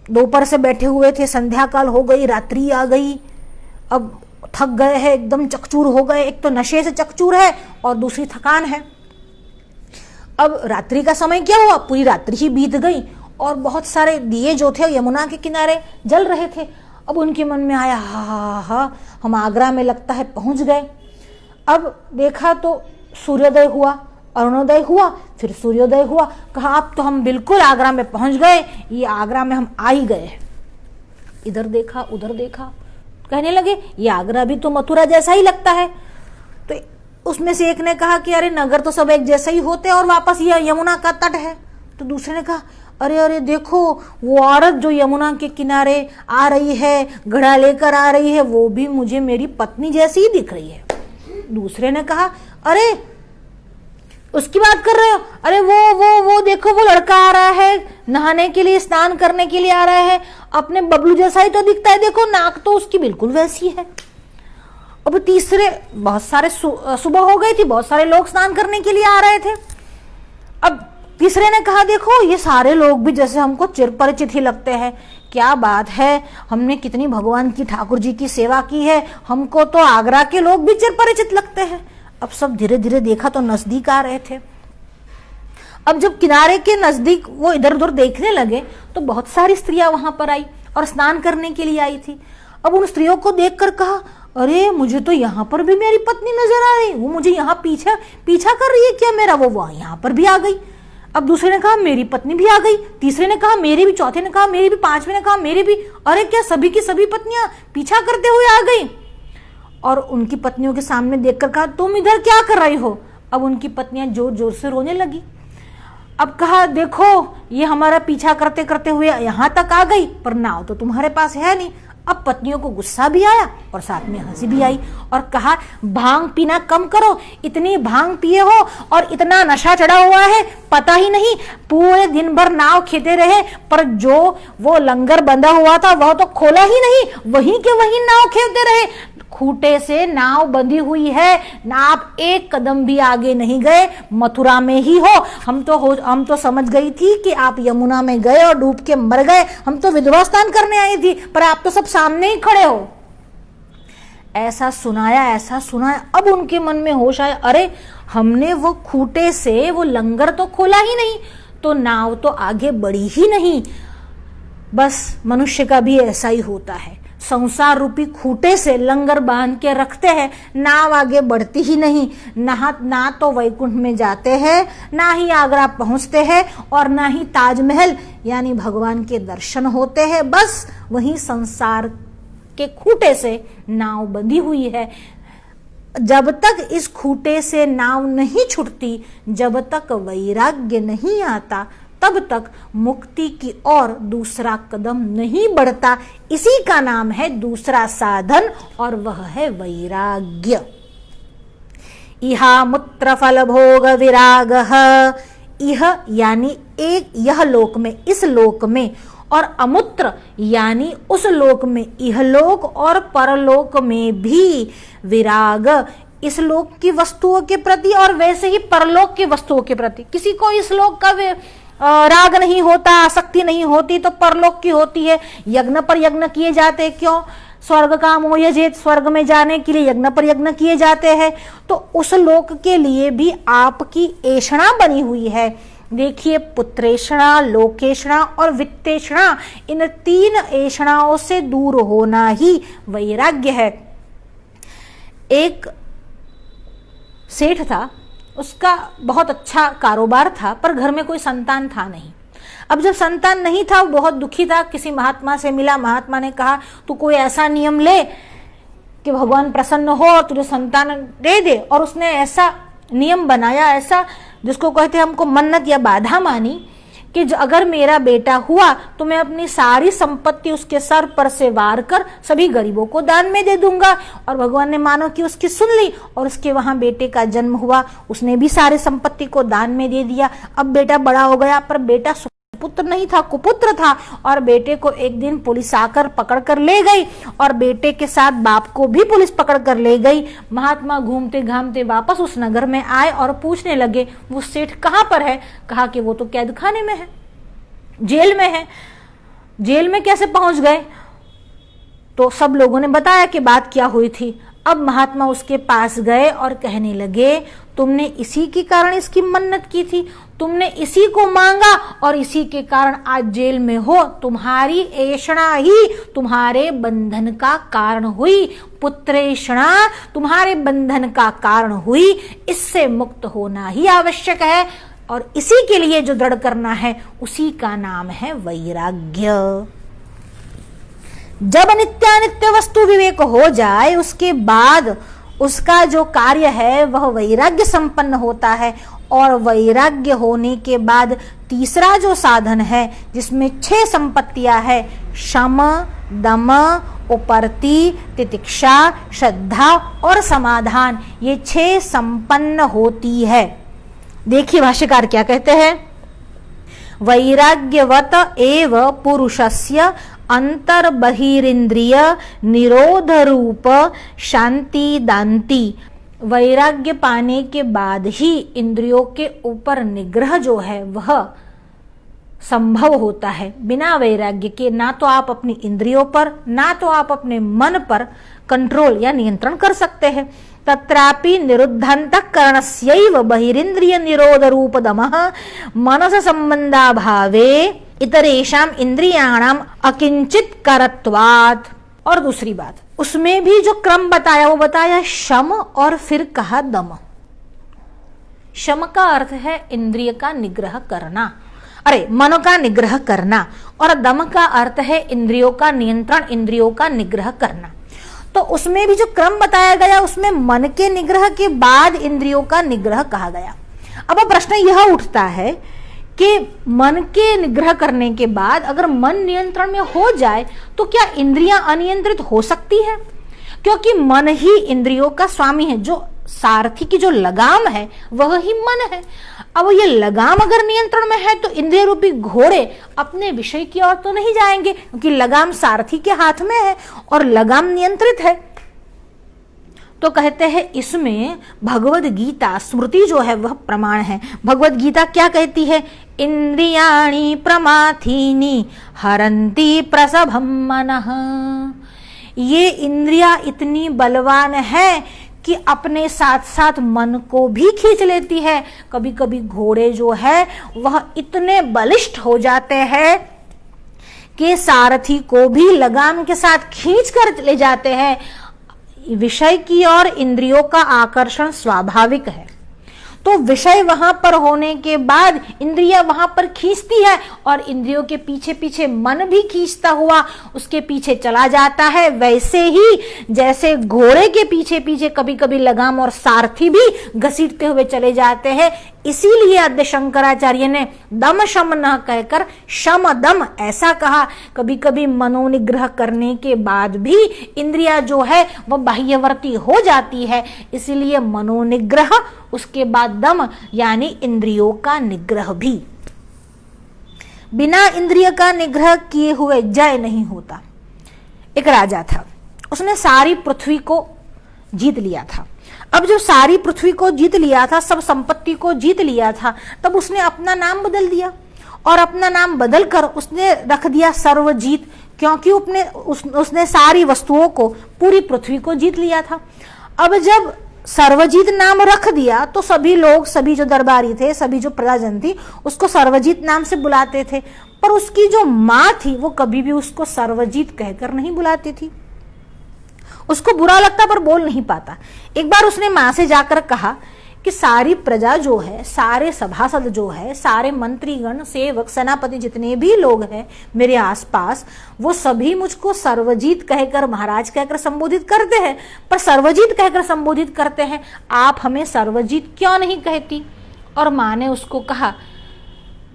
दोपहर से बैठे हुए थे, संध्या काल हो गई, रात्रि आ गई। अब थक गए हैं, एकदम चकचूर हो गए। एक तो नशे से चकचूर है और दूसरी थकान है। अब रात्रि का समय क्या हुआ, पूरी रात्रि ही बीत गई और बहुत सारे दिए जो थे यमुना के किनारे जल रहे थे। अब उनके मन में आया, हा हम आगरा में लगता है पहुंच गए। अब देखा तो सूर्योदय हुआ, अरुणोदय हुआ, फिर सूर्योदय हुआ। कहा अब तो हम बिल्कुल आगरा में पहुंच गए, ये आगरा में हम आ ही गए। इधर देखा उधर देखा, कहने लगे ये आगरा भी तो मथुरा जैसा ही लगता है। तो उसमें से एक ने कहा कि अरे नगर तो सब एक जैसे ही होते हैं और वापस ये यमुना का तट है। तो दूसरे ने कहा अरे अरे देखो वो औरत जो यमुना के किनारे आ रही है, घड़ा लेकर आ रही है, वो भी मुझे मेरी पत्नी जैसी ही दिख रही है। दूसरे ने कहा अरे उसकी बात कर रहे हो, अरे वो देखो वो लड़का आ रहा है नहाने के लिए, स्नान करने के लिए आ रहा है, अपने बबलू जैसा ही तो दिखता है, देखो नाक तो उसकी बिल्कुल वैसी है। अब तीसरे, बहुत सारे सुबह हो गई थी, बहुत सारे लोग स्नान करने के लिए आ रहे थे। अब तीसरे ने कहा देखो ये सारे लोग भी जैसे हमको चिर परिचित ही लगते हैं, क्या बात है, हमने कितनी भगवान की ठाकुर जी की सेवा की है, हमको तो आगरा के लोग भी चिर परिचित लगते हैं। अब सब धीरे धीरे देखा तो नजदीक आ रहे थे। अब जब किनारे के नजदीक वो इधर उधर देखने लगे तो बहुत सारी स्त्रियां वहां पर आई और स्नान करने के लिए आई थी। अब उन स्त्रियों को देखकर कहा अरे मुझे तो यहाँ पर भी मेरी पत्नी नजर आ रही, वो मुझे यहाँ पीछा कर रही है क्या मेरा, वो यहाँ पर भी आ गई। अब दूसरे ने कहा मेरी पत्नी भी आ गई, तीसरे ने कहा मेरी भी, चौथे ने कहा मेरी भी, पांचवें ने कहा मेरी भी। अरे क्या सभी की सभी पत्नियां पीछा करते हुए आ गई। और उनकी पत्नियों के सामने देखकर कहा तुम इधर क्या कर रही हो। अब उनकी पत्नियां जोर जोर से रोने लगी। अब कहा देखो ये हमारा पीछा करते करते हुए यहां तक आ गई, पर नाव तो तुम्हारे पास है नहीं। अब पत्नियों को गुस्सा भी आया और साथ में हंसी भी आई और कहा भांग पीना कम करो, इतनी भांग पिए हो और इतना नशा चढ़ा हुआ है, पता ही नहीं, पूरे दिन भर नाव खेते रहे पर जो वो लंगर बंधा हुआ था वह तो खोला ही नहीं, वहीं के वहीं नाव खेते रहे, खूंटे से नाव बंधी हुई है, ना आप एक कदम भी आगे नहीं गए, मथुरा में ही हो। हम तो समझ गई थी कि आप यमुना में गए और डूब के मर गए, हम तो विधवा स्नान करने आई थी, पर आप तो सब सामने ही खड़े हो। ऐसा सुनाया। अब उनके मन में होश आया, अरे हमने वो खूंटे से वो लंगर तो खोला ही नहीं, तो नाव तो आगे बढ़ी ही नहीं। बस मनुष्य का भी ऐसा ही होता है, संसार रूपी खूंटे से लंगर बांध के रखते हैं, नाव आगे बढ़ती ही नहीं, ना तो वैकुंठ में जाते हैं, ना ही आगरा पहुंचते हैं, और ना ही ताजमहल यानी भगवान के दर्शन होते हैं। बस वही संसार के खूंटे से नाव बंधी हुई है। जब तक इस खूंटे से नाव नहीं छूटती, जब तक वैराग्य नहीं आता, तब तक मुक्ति की ओर दूसरा कदम नहीं बढ़ता। इसी का नाम है दूसरा साधन, और वह है वैराग्य। इहा मूत्र फल भोग विरागः, इह यानी एक यह लोक में, इस लोक में, और अमूत्र यानी उस लोक में, इहलोक और परलोक में भी विराग, इस लोक की वस्तुओं के प्रति और वैसे ही परलोक की वस्तुओं के प्रति। किसी को इस लोक का राग नहीं होता, आसक्ति नहीं होती, तो परलोक की होती है। यज्ञ पर यज्ञ किए जाते, क्यों? स्वर्ग कामो यजेत, स्वर्ग में जाने के लिए यज्ञ पर यज्ञ किए जाते हैं। तो उस लोक के लिए भी आपकी ऐषणा बनी हुई है। देखिए, पुत्रेषणा, लोकेषणा और वित्तेषणा, इन तीन ऐषणाओं से दूर होना ही वैराग्य है। एक सेठ था, उसका बहुत अच्छा कारोबार था, पर घर में कोई संतान था नहीं। अब जब संतान नहीं था, वो बहुत दुखी था, किसी महात्मा से मिला, महात्मा ने कहा तू कोई ऐसा नियम ले कि भगवान प्रसन्न हो और तुझे संतान दे दे। और उसने ऐसा नियम बनाया, ऐसा जिसको कहते हैं हमको मन्नत या बाधा मानी, कि अगर मेरा बेटा हुआ तो मैं अपनी सारी संपत्ति उसके सर पर से वार कर सभी गरीबों को दान में दे दूंगा। और भगवान ने मानो कि उसकी सुन ली, और उसके वहां बेटे का जन्म हुआ, उसने भी सारी संपत्ति को दान में दे दिया। अब बेटा बड़ा हो गया, पर बेटा पुत्र नहीं था, कुपुत्र था, और बेटे को एक दिन पुलिस आकर पकड़ कर ले गई, और बेटे के साथ बाप को भी पुलिस पकड़ कर ले गई। महात्मा घूमते घामते वापस उस नगर में आए और पूछने लगे वो सेठ कहाँ पर है। कहा कि वो तो कैद खाने में है, जेल में है। जेल में कैसे पहुंच गए? तो सब लोगों ने बताया कि बात क्या हुई थी। अब महात्मा उसके पास गए और कहने लगे, तुमने इसी के कारण इसकी मन्नत की थी, तुमने इसी को मांगा और इसी के कारण आज जेल में हो। तुम्हारी ऐषणा ही तुम्हारे बंधन का कारण हुई, पुत्रेषणा तुम्हारे बंधन का कारण हुई। इससे मुक्त होना ही आवश्यक है और इसी के लिए जो दृढ़ करना है उसी का नाम है वैराग्य। जब नित्यानित्य वस्तु विवेक हो जाए उसके बाद उसका जो कार्य है वह वैराग्य संपन्न होता है। और वैराग्य होने के बाद तीसरा जो साधन है जिसमें 6 संपत्तियां है, शम, दम, उपरति, तितिक्षा, श्रद्धा और समाधान, ये 6 संपन्न होती है। देखिए भाष्यकार क्या कहते हैं, वैराग्यवत एव पुरुषस्य अंतर्बहिरिंद्रिय निरोध रूप शांति दांति। वैराग्य पाने के बाद ही इंद्रियों के ऊपर निग्रह जो है वह संभव होता है। बिना वैराग्य के ना तो आप अपनी इंद्रियों पर ना तो आप अपने मन पर कंट्रोल या नियंत्रण कर सकते हैं। तत्रापि निरुद्धान्तःकरणस्यैव बहिरिंद्रिय निरोध रूप दमः मनस संबंधाभावे इतरेषाम इंद्रियाणाम अकिंचित करत्वात्। और दूसरी बात, उसमें भी जो क्रम बताया वो बताया शम और फिर कहा दम। शम का अर्थ है इंद्रिय का निग्रह करना, मन का निग्रह करना, और दम का अर्थ है इंद्रियों का नियंत्रण, इंद्रियों का निग्रह करना। तो उसमें भी जो क्रम बताया गया उसमें मन के निग्रह के बाद इंद्रियों का निग्रह कहा गया। अब प्रश्न यह उठता है कि मन के निग्रह करने के बाद अगर मन नियंत्रण में हो जाए तो क्या इंद्रियां अनियंत्रित हो सकती है? क्योंकि मन ही इंद्रियों का स्वामी है, जो सारथी की जो लगाम है वह ही मन है। अब ये लगाम अगर नियंत्रण में है तो इंद्रिय रूपी घोड़े अपने विषय की ओर तो नहीं जाएंगे, क्योंकि लगाम सारथी के हाथ में है और लगाम नियंत्रित है। तो कहते हैं इसमें भगवद गीता स्मृति जो है वह प्रमाण है। भगवद गीता क्या कहती है, इंद्रियाणि प्रमाथीनि हरन्ति प्रसभं मनः। ये इंद्रिया इतनी बलवान है कि अपने साथ साथ मन को भी खींच लेती है। कभी कभी घोड़े जो है वह इतने बलिष्ठ हो जाते हैं कि सारथी को भी लगाम के साथ खींच कर ले जाते हैं। विषय की ओर इंद्रियों का आकर्षण स्वाभाविक है, तो विषय वहां पर होने के बाद इंद्रियां वहां पर खींचती है और इंद्रियों के पीछे पीछे मन भी खींचता हुआ उसके पीछे चला जाता है। वैसे ही जैसे घोड़े के पीछे पीछे कभी कभी लगाम और सारथी भी घसीटते हुए चले जाते हैं, इसीलिए आद्य शंकराचार्य ने दम शम न कहकर शम दम ऐसा कहा। कभी कभी मनोनिग्रह करने के बाद भी इंद्रिया जो है वह बाह्यवर्ती हो जाती है, इसीलिए मनोनिग्रह उसके बाद दम यानी इंद्रियों का निग्रह भी। बिना इंद्रिय का निग्रह किए हुए जय नहीं होता। एक राजा था, उसने सारी पृथ्वी को जीत लिया था। अब जब सारी पृथ्वी को जीत लिया था, सब संपत्ति को जीत लिया था, तब उसने अपना नाम बदल दिया और अपना नाम बदलकर उसने रख दिया सर्वजीत, क्योंकि उसने सारी वस्तुओं को, पूरी पृथ्वी को जीत लिया था। अब जब सर्वजीत नाम रख दिया तो सभी लोग, सभी जो दरबारी थे, सभी जो प्रजाजन थी उसको सर्वजीत नाम से बुलाते थे, पर उसकी जो माँ थी वो कभी भी उसको सर्वजीत कहकर नहीं बुलाती थी। उसको बुरा लगता पर बोल नहीं पाता। एक बार उसने माँ से जाकर कहा कि सारी प्रजा जो है, सारे सभासद जो है, सारे मंत्रीगण, सेवक, सेनापति जितने भी लोग हैं मेरे आसपास, वो सभी मुझको सर्वजीत कहकर, महाराज कहकर संबोधित करते हैं, पर सर्वजीत कहकर संबोधित करते हैं, आप हमें सर्वजीत क्यों नहीं कहती? और माँ ने उसको कहा,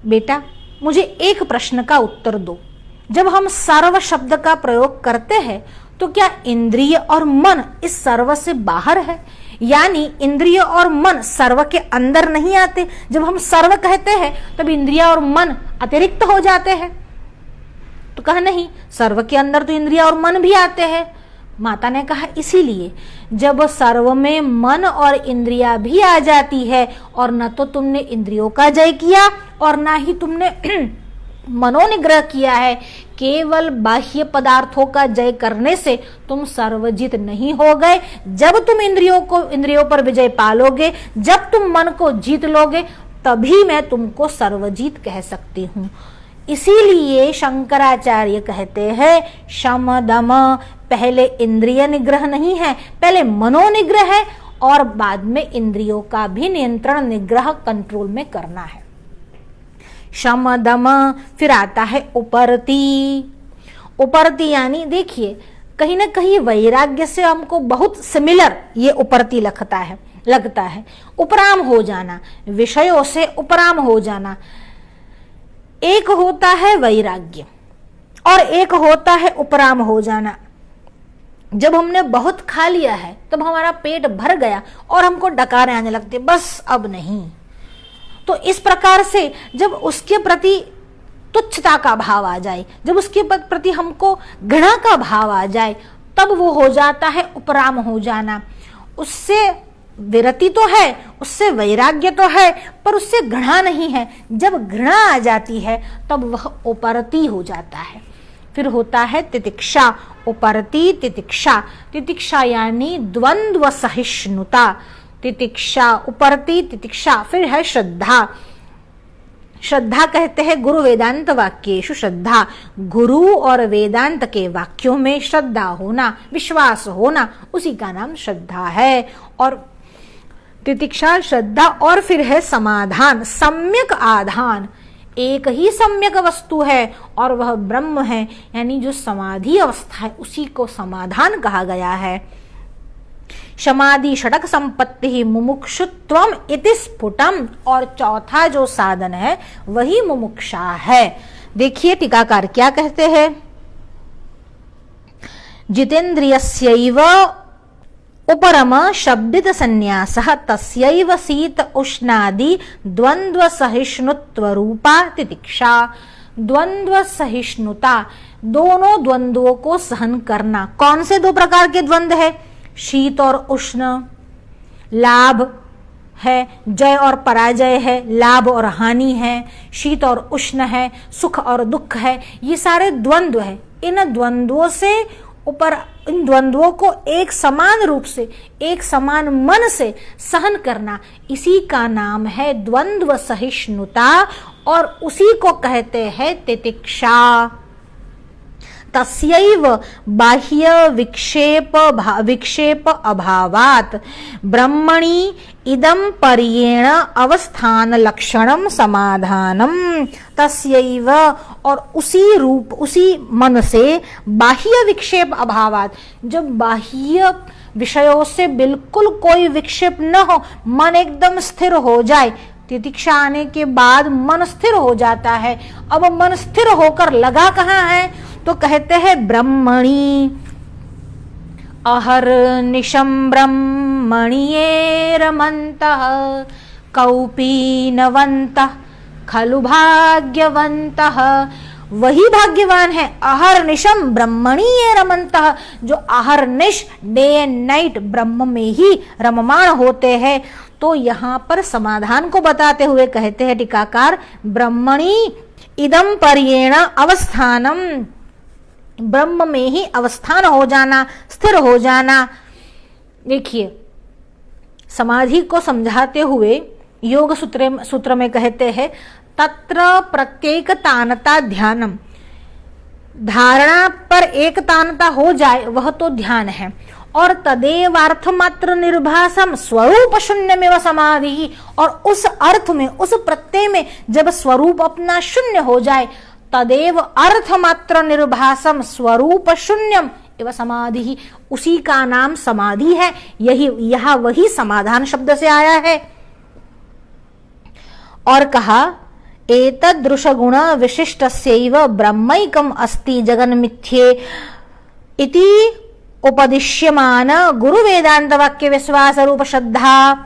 बेटा मुझे एक प्रश्न का उत्तर दो, जब हम सर्व शब्द का प्रयोग करते हैं तो क्या इंद्रिय और मन इस सर्व से बाहर है? यानी इंद्रिय और मन सर्व के अंदर नहीं आते। जब हम सर्व कहते हैं तब इंद्रिया और मन अतिरिक्त हो जाते हैं। तो कहा नहीं, सर्व के अंदर तो इंद्रिया और मन भी आते हैं। माता ने कहा इसीलिए जब सर्व में मन और इंद्रिया भी आ जाती है और न तो तुमने इंद्रियों का जय किया और ना ही तुमने मनोनिग्रह किया है, केवल बाह्य पदार्थों का जय करने से तुम सर्वजित नहीं हो गए। जब तुम इंद्रियों पर विजय पालोगे, जब तुम मन को जीत लोगे, तभी मैं तुमको सर्वजीत कह सकती हूं। इसीलिए शंकराचार्य कहते हैं शम दम पहले इंद्रिय निग्रह नहीं है, पहले मनोनिग्रह है और बाद में इंद्रियों का भी नियंत्रण, निग्रह, कंट्रोल में करना है। शम दम, फिर आता है उपरति। उपरति यानी देखिए कहीं ना कहीं वैराग्य से हमको बहुत सिमिलर ये उपरति लगता है। उपराम हो जाना, विषयों से उपराम हो जाना। एक होता है वैराग्य और एक होता है उपराम हो जाना। जब हमने बहुत खा लिया है तब हमारा पेट भर गया और हमको डकारें आने लगती, बस अब नहीं। तो इस प्रकार से जब उसके प्रति तुच्छता का भाव आ जाए, जब उसके प्रति हमको घृणा का भाव आ जाए, तब वो हो जाता है उपराम हो जाना। उससे विरति तो है, उससे वैराग्य तो है, पर उससे घृणा नहीं है। जब घृणा आ जाती है तब वह उपरति हो जाता है। फिर होता है तितिक्षा। उपरति तितिक्षा। तितिक्षा यानी द्वंद्व सहिष्णुता। तितिक्षा, उपरति तितिक्षा। फिर है श्रद्धा। श्रद्धा कहते हैं गुरु वेदांत वाक्येषु श्रद्धा। गुरु और वेदांत के वाक्यों में श्रद्धा होना, विश्वास होना, उसी का नाम श्रद्धा है। और तितिक्षा, श्रद्धा, और फिर है समाधान, सम्यक आधान। एक ही सम्यक वस्तु है और वह ब्रह्म है, यानी जो समाधि अवस्था है उसी को समाधान कहा गया है। समाधि षटक संपत्ति मुमुक्षुत्वम इति स्फुटम। और चौथा जो साधन है वही मुमुक्षा है। देखिए टीकाकार क्या कहते हैं, जितेन्द्रियस्यैव उपरम शब्दित संन्यासः तस्यैव शीत उष्णादि द्वंद्व सहिष्णुत्व रूपा तितिक्षा। द्वंद्व सहिष्णुता, दोनों द्वंद्वों को सहन करना। कौन से दो प्रकार के द्वंद्व है? शीत और उष्ण, लाभ है, जय और पराजय है, लाभ और हानि है, शीत और उष्ण है, सुख और दुख है। ये सारे द्वंद्व है। इन द्वंद्वों से ऊपर, इन द्वंद्वों को एक समान रूप से, एक समान मन से सहन करना, इसी का नाम है द्वंद्व सहिष्णुता और उसी को कहते हैं तितिक्षा। तस्यैव बाह्य विक्षेप अभावात् ब्रह्मणि इदं पर्येण अवस्थान लक्षणम समाधानम। तस्यैव, और उसी रूप, उसी मन से, बाह्य विक्षेप अभावात्, जब बाह्य विषयों से बिल्कुल कोई विक्षेप न हो, मन एकदम स्थिर हो जाए। तितिक्षा आने के बाद मन स्थिर हो जाता है। अब मन स्थिर होकर लगा कहाँ है? तो कहते हैं ब्रह्मणि। अहर्निशं ब्रह्मणि रमन्तः कौपीनवन्तः खलु भाग्यवन्तः। वही भाग्यवान है अहर्निशम ब्रह्मणि रमन्तः, जो अहर्निश, डे एंड नाइट, ब्रह्म में ही रममाण होते हैं। तो यहाँ पर समाधान को बताते हुए कहते हैं टीकाकार, ब्रह्मणि इदं पर्येण अवस्थानम, ब्रह्म में ही अवस्थान हो जाना, स्थिर हो जाना। देखिए समाधि को समझाते हुए योग सूत्र में कहते हैं, तत्र प्रत्येक तानता ध्यानम। धारणा पर एक तानता हो जाए वह तो ध्यान है। और तदेवार्थ मात्र निर्भासम स्वरूप शून्यमेव समाधि। और उस अर्थ में, उस प्रत्यय में जब स्वरूप अपना शून्य हो जाए, तदेव अर्थ मात्र निर्भासम स्वरूप शून्यम एवं समाधि, उसी का नाम समाधि है। यही, यह वही समाधान शब्द से आया है। और कहा, एतदृश गुण विशिष्टस्यैव ब्रह्मैकम अस्ति जगन्मिथ्ये इति उपदिश्यमान गुरु वेदांत वाक्य विश्वास रूप श्रद्धा।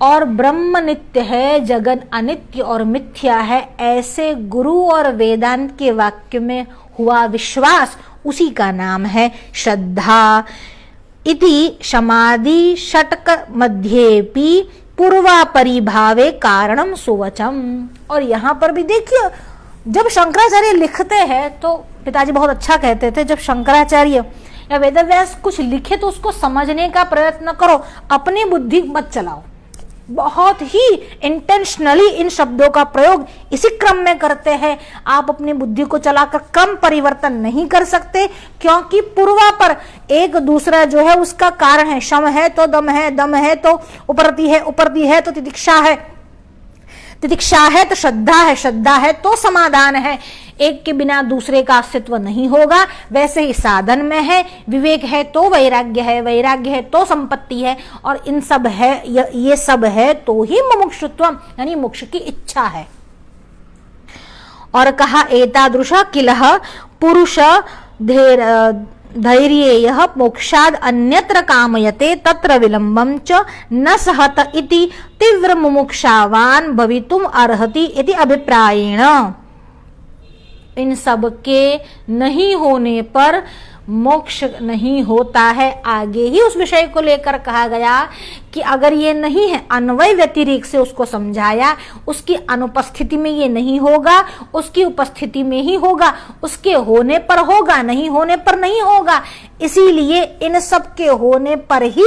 और ब्रह्म नित्य है, जगन अनित्य और मिथ्या है, ऐसे गुरु और वेदांत के वाक्य में हुआ विश्वास, उसी का नाम है श्रद्धा। इति समाधि षटक मध्येपि पूर्वा परिभावे कारणम सुवचम। और यहाँ पर भी देखिए जब शंकराचार्य लिखते हैं तो पिताजी बहुत अच्छा कहते थे, जब शंकराचार्य या वेदव्यास कुछ लिखे तो उसको समझने का प्रयत्न करो, अपनी बुद्धि मत चलाओ। बहुत ही इंटेंशनली इन शब्दों का प्रयोग इसी क्रम में करते हैं। आप अपनी बुद्धि को चलाकर क्रम परिवर्तन नहीं कर सकते, क्योंकि पूर्वापर एक दूसरा जो है उसका कारण है। शम है तो दम है, दम है तो उपरति है, उपरति है तो तितिक्षा है, तितिक्षा है तो श्रद्धा है, श्रद्धा है तो समाधान है। एक के बिना दूसरे का अस्तित्व नहीं होगा। वैसे ही साधन में है, विवेक है तो वैराग्य है, वैराग्य है तो संपत्ति है, और इन सब है, ये सब है तो ही मुमुक्षुत्व यानी मोक्ष की इच्छा है। और कहा एतादृश किलह पुरुष धैर्येय मोक्षाद अन्यत्र कामयते तत्र विलंबम च न सहत इति तीव्र मुमुक्षावान भवितुम अर्हति इति अभिप्रायेण। इन सब के नहीं होने पर मोक्ष नहीं होता है। आगे ही उस विषय को लेकर कहा गया कि अगर ये नहीं है, अन्वय व्यतिरेक से उसको समझाया, उसकी अनुपस्थिति में ये नहीं होगा, उसकी उपस्थिति में ही होगा, उसके होने पर होगा, नहीं होने पर नहीं होगा। इसीलिए इन सब के होने पर ही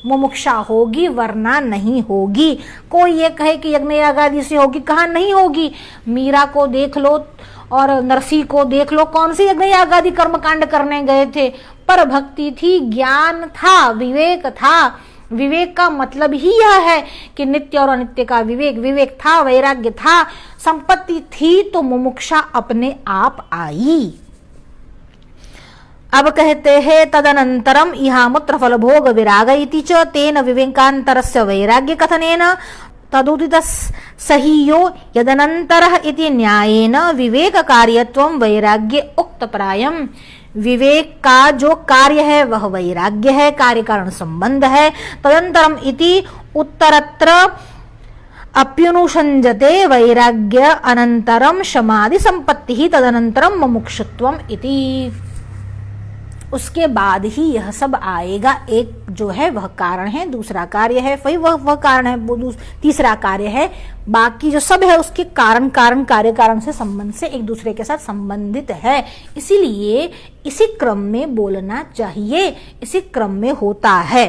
मुमुक्षा होगी, वरना नहीं होगी। कोई ये कहे कि यज्ञ याग आदि से होगी, कहाँ नहीं होगी। मीरा को देख लो और नरसी को देख लो, कौन सी यज्ञ याग आदि कर्मकांड करने गए थे, पर भक्ति थी, ज्ञान था, विवेक था। विवेक का मतलब ही यह है कि नित्य और अनित्य का विवेक, विवेक था, वैराग्य था, संपत्ति थी, तो मुमुक्षा अपने आप आई। अब कहते हैं तदनंतरम इहामुत्र फल भोग विराग इति च तेन विवेकांतरस्य वैराग्य कथनेन तदुदित सहीयो यदनंतरः इति न्यायेन विवेक कार्यत्वं वैराग्य उक्त प्रायम। विवेक का जो कार्य है वह वैराग्य है, कार्य कारण संबंध है। तदंतरम इति उत्तरत्र अप्युनुषंजते वैराग्य अनंतरम शमादि संपत्ति ही तदनंतरम मुमुक्षुत्वम इति। उसके बाद ही यह सब आएगा। एक जो है वह कारण है, दूसरा कार्य है, वह कारण है, वो तीसरा कार्य है। बाकी जो सब है उसके कारण कारण कार्य कारण से संबंध से एक दूसरे के साथ संबंधित है। इसीलिए इसी क्रम में बोलना चाहिए, इसी क्रम में होता है।